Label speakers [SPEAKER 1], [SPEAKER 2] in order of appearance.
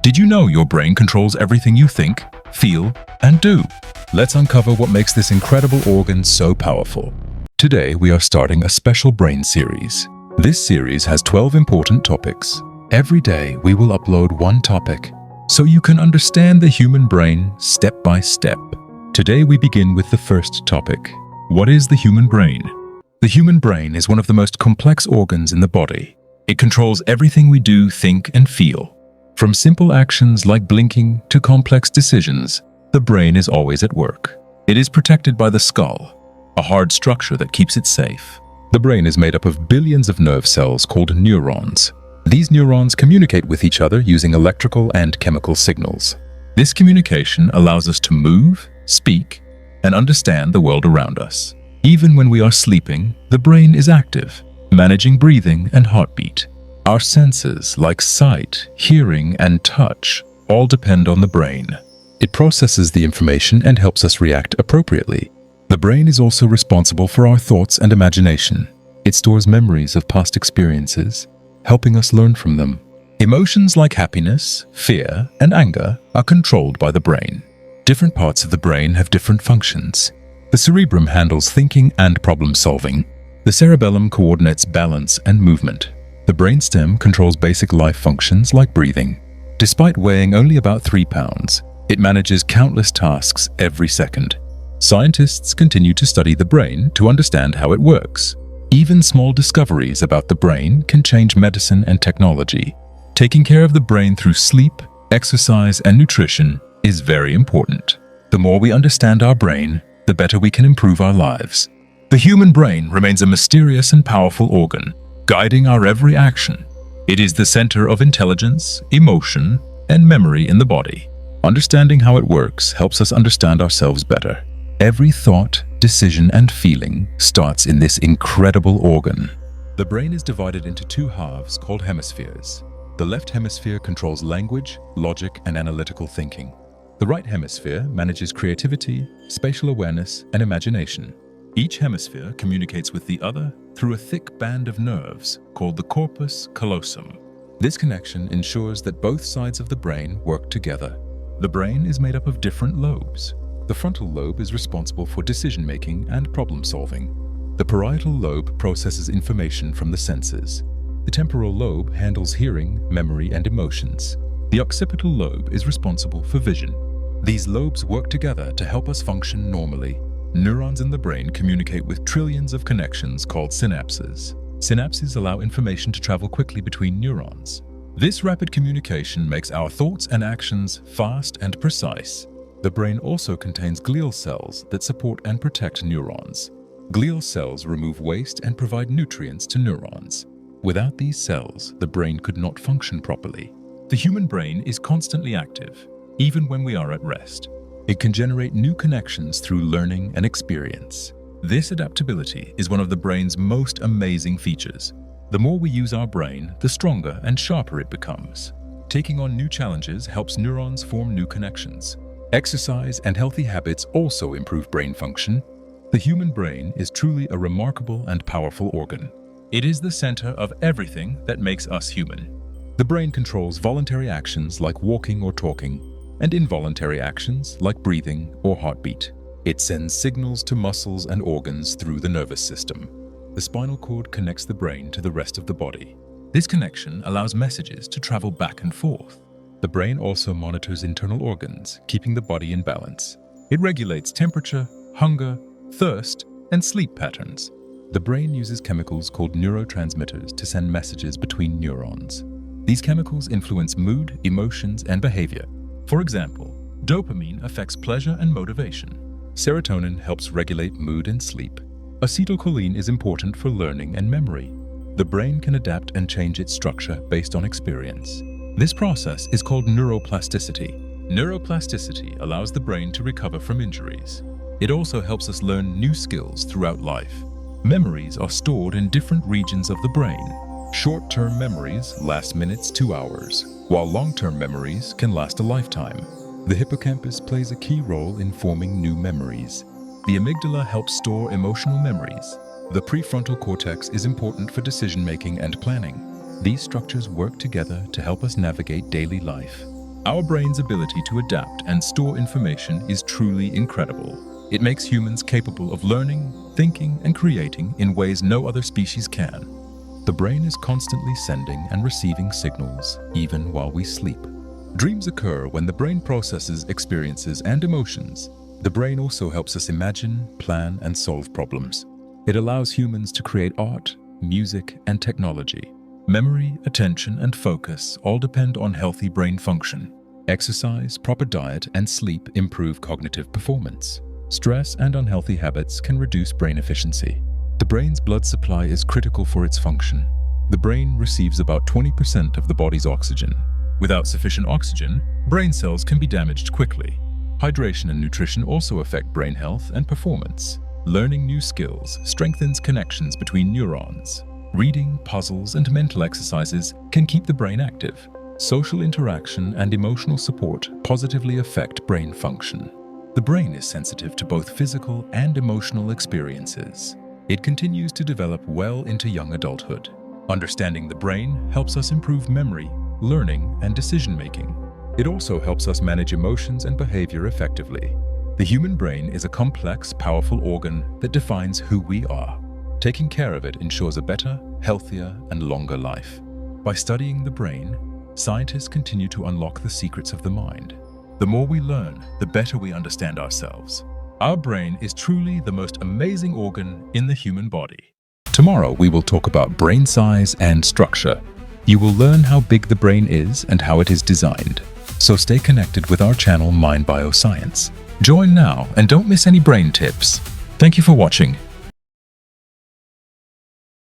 [SPEAKER 1] Did you know your brain controls everything you think, feel, and do? Let's uncover what makes this incredible organ so powerful. Today, we are starting a special brain series. This series has 12 important topics. Every day, we will upload one topic, so you can understand the human brain step by step. Today, we begin with the first topic. What is the human brain? The human brain is one of the most complex organs in the body. It controls everything we do, think, and feel. From simple actions like blinking to complex decisions, the brain is always at work. It is protected by the skull, a hard structure that keeps it safe. The brain is made up of billions of nerve cells called neurons. These neurons communicate with each other using electrical and chemical signals. This communication allows us to move, speak, and understand the world around us. Even when we are sleeping, the brain is active, managing breathing and heartbeat. Our senses, like sight, hearing, and touch, all depend on the brain. It processes the information and helps us react appropriately. The brain is also responsible for our thoughts and imagination. It stores memories of past experiences, helping us learn from them. Emotions like happiness, fear, and anger are controlled by the brain. Different parts of the brain have different functions. The cerebrum handles thinking and problem-solving. The cerebellum coordinates balance and movement. The brainstem controls basic life functions like breathing. Despite weighing only about 3 pounds, it manages countless tasks every second. Scientists continue to study the brain to understand how it works. Even small discoveries about the brain can change medicine and technology. Taking care of the brain through sleep, exercise, and nutrition is very important. The more we understand our brain, the better we can improve our lives. The human brain remains a mysterious and powerful organ, guiding our every action. It is the center of intelligence, emotion, and memory in the body. Understanding how it works helps us understand ourselves better. Every thought, decision, and feeling starts in this incredible organ. The brain is divided into 2 halves called hemispheres. The left hemisphere controls language, logic, and analytical thinking. The right hemisphere manages creativity, spatial awareness, and imagination. Each hemisphere communicates with the other through a thick band of nerves called the corpus callosum. This connection ensures that both sides of the brain work together. The brain is made up of different lobes. The frontal lobe is responsible for decision-making and problem-solving. The parietal lobe processes information from the senses. The temporal lobe handles hearing, memory, and emotions. The occipital lobe is responsible for vision. These lobes work together to help us function normally. Neurons in the brain communicate with trillions of connections called synapses. Synapses allow information to travel quickly between neurons. This rapid communication makes our thoughts and actions fast and precise. The brain also contains glial cells that support and protect neurons. Glial cells remove waste and provide nutrients to neurons. Without these cells, the brain could not function properly. The human brain is constantly active, even when we are at rest. It can generate new connections through learning and experience. This adaptability is one of the brain's most amazing features. The more we use our brain, the stronger and sharper it becomes. Taking on new challenges helps neurons form new connections. Exercise and healthy habits also improve brain function. The human brain is truly a remarkable and powerful organ. It is the center of everything that makes us human. The brain controls voluntary actions like walking or talking, and involuntary actions like breathing or heartbeat. It sends signals to muscles and organs through the nervous system. The spinal cord connects the brain to the rest of the body. This connection allows messages to travel back and forth. The brain also monitors internal organs, keeping the body in balance. It regulates temperature, hunger, thirst, and sleep patterns. The brain uses chemicals called neurotransmitters to send messages between neurons. These chemicals influence mood, emotions, and behavior. For example, dopamine affects pleasure and motivation. Serotonin helps regulate mood and sleep. Acetylcholine is important for learning and memory. The brain can adapt and change its structure based on experience. This process is called neuroplasticity. Neuroplasticity allows the brain to recover from injuries. It also helps us learn new skills throughout life. Memories are stored in different regions of the brain. Short-term memories last minutes to hours, while long-term memories can last a lifetime. The hippocampus plays a key role in forming new memories. The amygdala helps store emotional memories. The prefrontal cortex is important for decision-making and planning. These structures work together to help us navigate daily life. Our brain's ability to adapt and store information is truly incredible. It makes humans capable of learning, thinking, and creating in ways no other species can. The brain is constantly sending and receiving signals, even while we sleep. Dreams occur when the brain processes experiences and emotions. The brain also helps us imagine, plan, and solve problems. It allows humans to create art, music, and technology. Memory, attention, and focus all depend on healthy brain function. Exercise, proper diet, and sleep improve cognitive performance. Stress and unhealthy habits can reduce brain efficiency. The brain's blood supply is critical for its function. The brain receives about 20% of the body's oxygen. Without sufficient oxygen, brain cells can be damaged quickly. Hydration and nutrition also affect brain health and performance. Learning new skills strengthens connections between neurons. Reading, puzzles, and mental exercises can keep the brain active. Social interaction and emotional support positively affect brain function. The brain is sensitive to both physical and emotional experiences. It continues to develop well into young adulthood. Understanding the brain helps us improve memory, learning, and decision-making. It also helps us manage emotions and behavior effectively. The human brain is a complex, powerful organ that defines who we are. Taking care of it ensures a better, healthier, and longer life. By studying the brain, scientists continue to unlock the secrets of the mind. The more we learn, the better we understand ourselves. Our brain is truly the most amazing organ in the human body. Tomorrow we will talk about brain size and structure. You will learn how big the brain is and how it is designed. So stay connected with our channel MindBio Science. Join now and don't miss any brain tips. Thank you for watching.